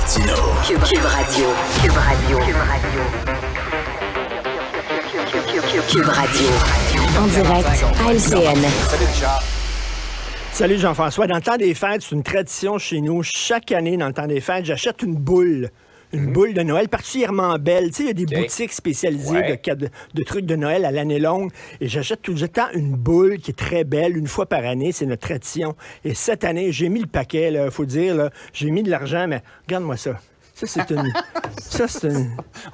Martino. Cube Radio. Cube Radio. Cube Radio. Cube Radio. En direct à LCN. Salut Richard. Salut Jean-François. Dans le temps des fêtes, c'est une tradition chez nous. Chaque année, dans le temps des fêtes, j'achète une boule. Une boule de Noël particulièrement belle. Tu sais, il y a des boutiques spécialisées de trucs de Noël à l'année longue. Et j'achète tout le temps une boule qui est très belle, une fois par année. C'est notre tradition. Et cette année, j'ai mis le paquet, il faut dire. Là, j'ai mis de l'argent, mais regarde-moi ça. Ça, c'est une...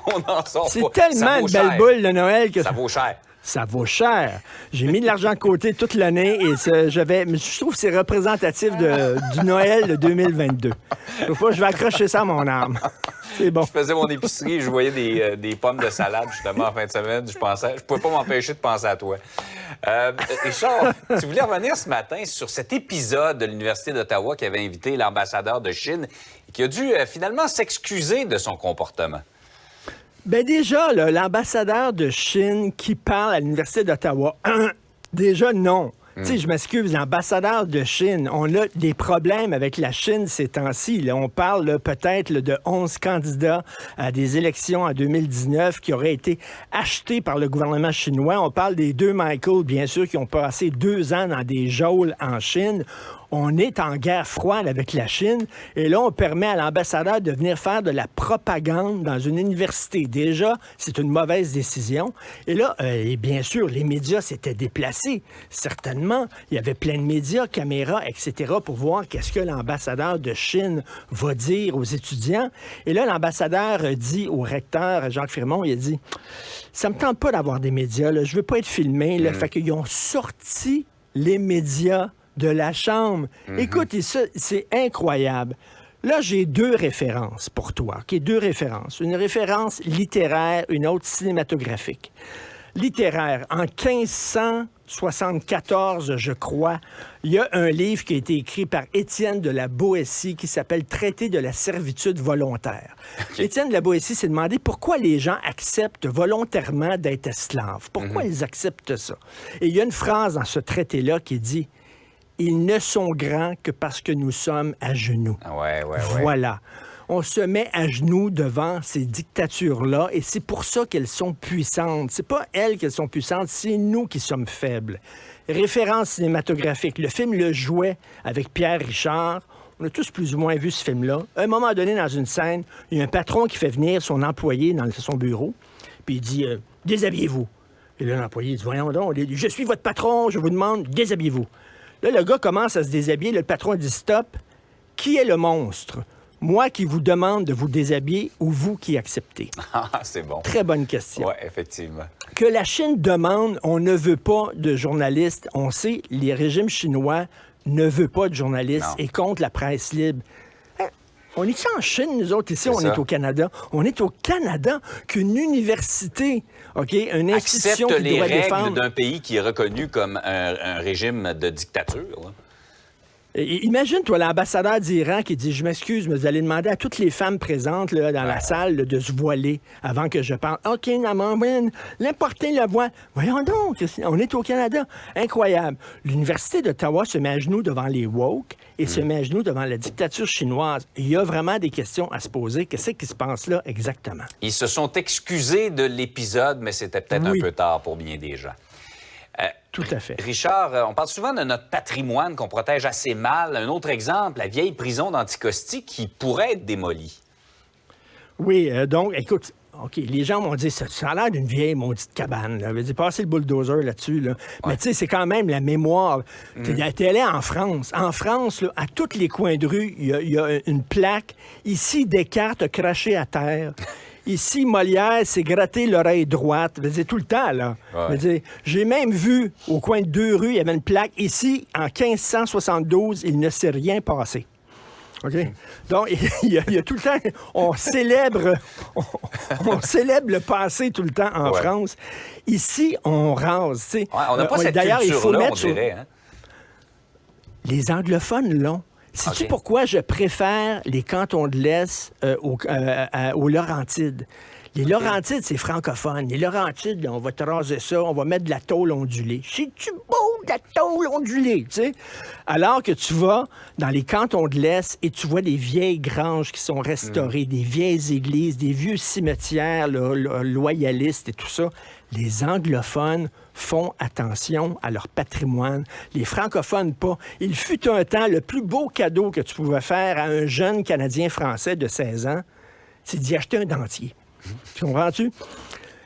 On en sort C'est pas. tellement une belle boule de Noël que... Ça vaut cher. Ça vaut cher. J'ai mis de l'argent de côté toute l'année et je trouve que c'est représentatif du Noël de 2022. Une fois, je vais accrocher ça à mon arme. C'est bon. Je faisais mon épicerie, je voyais des pommes de salade justement en fin de semaine. Je pouvais pas m'empêcher de penser à toi. Richard, tu voulais revenir ce matin sur cet épisode de l'Université d'Ottawa qui avait invité l'ambassadeur de Chine et qui a dû finalement s'excuser de son comportement. Ben déjà, là, l'ambassadeur de Chine qui parle à l'Université d'Ottawa, déjà non. Tu sais, je m'excuse, l'ambassadeur de Chine, on a des problèmes avec la Chine ces temps-ci. Là. On parle là, peut-être là, de 11 candidats à des élections en 2019 qui auraient été achetés par le gouvernement chinois. On parle des deux Michael, bien sûr, qui ont passé 2 ans dans des geôles en Chine. On est en guerre froide avec la Chine et là, on permet à l'ambassadeur de venir faire de la propagande dans une université. Déjà, c'est une mauvaise décision. Et là, et bien sûr, les médias s'étaient déplacés. Certainement, il y avait plein de médias, caméras, etc. pour voir qu'est-ce que l'ambassadeur de Chine va dire aux étudiants. Et là, l'ambassadeur dit au recteur, Jacques Firmon, il a dit « Ça me tente pas d'avoir des médias, là. Je veux pas être filmé. » Fait qu'ils ont sorti les médias de la Chambre. Écoute, c'est incroyable. Là, j'ai 2 références pour toi. Okay? 2 références. Une référence littéraire, une autre cinématographique. Littéraire. En 1574, je crois, il y a un livre qui a été écrit par Étienne de la Boétie qui s'appelle « Traité de la servitude volontaire ». Étienne de la Boétie s'est demandé pourquoi les gens acceptent volontairement d'être esclaves. Pourquoi ils acceptent ça? Et il y a une phrase dans ce traité-là qui dit « Ils ne sont grands que parce que nous sommes à genoux. » Voilà. On se met à genoux devant ces dictatures-là et c'est pour ça qu'elles sont puissantes. C'est pas elles qui sont puissantes, c'est nous qui sommes faibles. Référence cinématographique. Le film Le Jouet avec Pierre Richard. On a tous plus ou moins vu ce film-là. À un moment donné, dans une scène, il y a un patron qui fait venir son employé dans son bureau, puis il dit « Déshabillez-vous ». Et là, l'employé dit « Voyons donc, je suis votre patron, je vous demande, déshabillez-vous ». Là, le gars commence à se déshabiller. Là, le patron dit « Stop, qui est le monstre? Moi qui vous demande de vous déshabiller ou vous qui acceptez? » Ah, c'est bon. Très bonne question. Oui, effectivement. Que la Chine demande, on ne veut pas de journalistes. On sait, les régimes chinois ne veulent pas de journalistes et contre la presse libre. On est en Chine, nous autres, ici, on est au Canada. On est au Canada qu'une université, OK, une institution accepte qui doit les règles défendre... d'un pays qui est reconnu comme un régime de dictature. Là. Imagine, toi, l'ambassadeur d'Iran qui dit « Je m'excuse, mais vous allez demander à toutes les femmes présentes là, dans la salle là, de se voiler avant que je parle. « OK, l'important, le voile. » Voyons donc, on est au Canada. Incroyable. L'Université d'Ottawa se met à genoux devant les woke et se met à genoux devant la dictature chinoise. Il y a vraiment des questions à se poser. Qu'est-ce qui se passe là exactement? Ils se sont excusés de l'épisode, mais c'était peut-être un peu tard pour bien des gens. Tout à fait. Richard, on parle souvent de notre patrimoine qu'on protège assez mal. Un autre exemple, la vieille prison d'Anticosti qui pourrait être démolie. Oui, donc, écoute, OK, les gens m'ont dit, ça a l'air d'une vieille maudite cabane. Là. Dit, passer le bulldozer là-dessus. Là. Mais tu sais, c'est quand même la mémoire. T'es allé en France. En France, là, à tous les coins de rue, il y a une plaque. Ici, Descartes a craché à terre. Ici, Molière s'est gratté l'oreille droite. C'est tout le temps, là. J'ai même vu, au coin de 2 rues, il y avait une plaque. Ici, en 1572, il ne s'est rien passé. OK? Donc, il y a tout le temps... On célèbre le passé tout le temps en France. Ici, on rase, tu sais. On n'a pas cette culture-là, on dirait. Hein? Les anglophones l'ont. Sais-tu pourquoi je préfère les cantons de l'Est aux Laurentides? Les Laurentides, c'est francophone. Les Laurentides, on va te raser ça, on va mettre de la tôle ondulée. C'est-tu beau? de la tôle ondulée, tu sais. Alors que tu vas dans les cantons de l'Est et tu vois des vieilles granges qui sont restaurées, des vieilles églises, des vieux cimetières loyalistes et tout ça. Les anglophones font attention à leur patrimoine. Les francophones, pas. Il fut un temps, le plus beau cadeau que tu pouvais faire à un jeune Canadien-Français de 16 ans, c'est d'y acheter un dentier. Tu comprends-tu?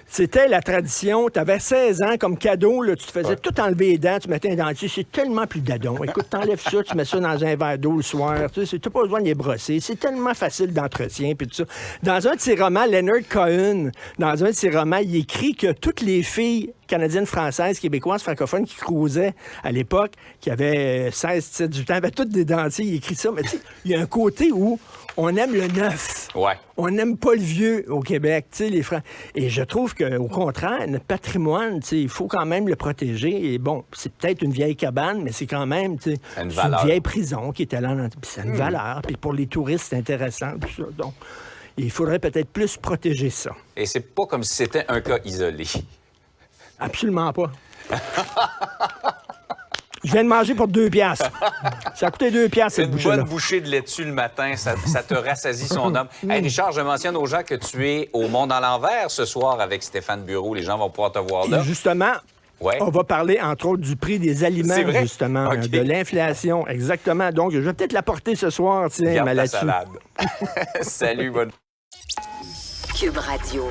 C'était la tradition. Tu avais 16 ans comme cadeau, là, tu te faisais tout enlever les dents, tu mettais un dentier. C'est tellement plus dadon. Écoute, t'enlèves ça, tu mets ça dans un verre d'eau le soir. Tu n'as pas besoin de les brosser. C'est tellement facile d'entretien. Puis tout ça. Dans un de ses romans, Leonard Cohen, dans un de ses romans, il écrit que toutes les filles canadiennes, françaises, québécoises, francophones qui cruisaient à l'époque, qui avaient 16, 17, 18 ans, avaient toutes des dentiers. Il écrit ça. Mais tu sais, il y a un côté où on aime le neuf. Ouais. On n'aime pas le vieux au Québec, tu sais, les Francs. Et je trouve qu'au contraire, notre patrimoine, tu sais, il faut quand même le protéger. Et bon, c'est peut-être une vieille cabane, mais c'est quand même, tu sais, c'est une vieille prison qui était là. Puis c'est une valeur. Puis pour les touristes, c'est intéressant, tout ça. Donc, il faudrait peut-être plus protéger ça. Et c'est pas comme si c'était un cas isolé. Absolument pas. Je viens de manger pour 2 piastres. Ça a coûté 2 piastres, cette bouchée-là. Une bonne bouchée de laitue le matin, ça te rassasie son homme. Hey, Richard, je mentionne aux gens que tu es au Monde à l'envers ce soir avec Stéphane Bureau. Les gens vont pouvoir te voir là. Et justement, on va parler, entre autres, du prix des aliments, justement, okay. De l'inflation. Exactement. Donc, je vais peut-être l'apporter ce soir, tiens, Garde ma ta laitue. salade. Salut, bonne... Cube Radio.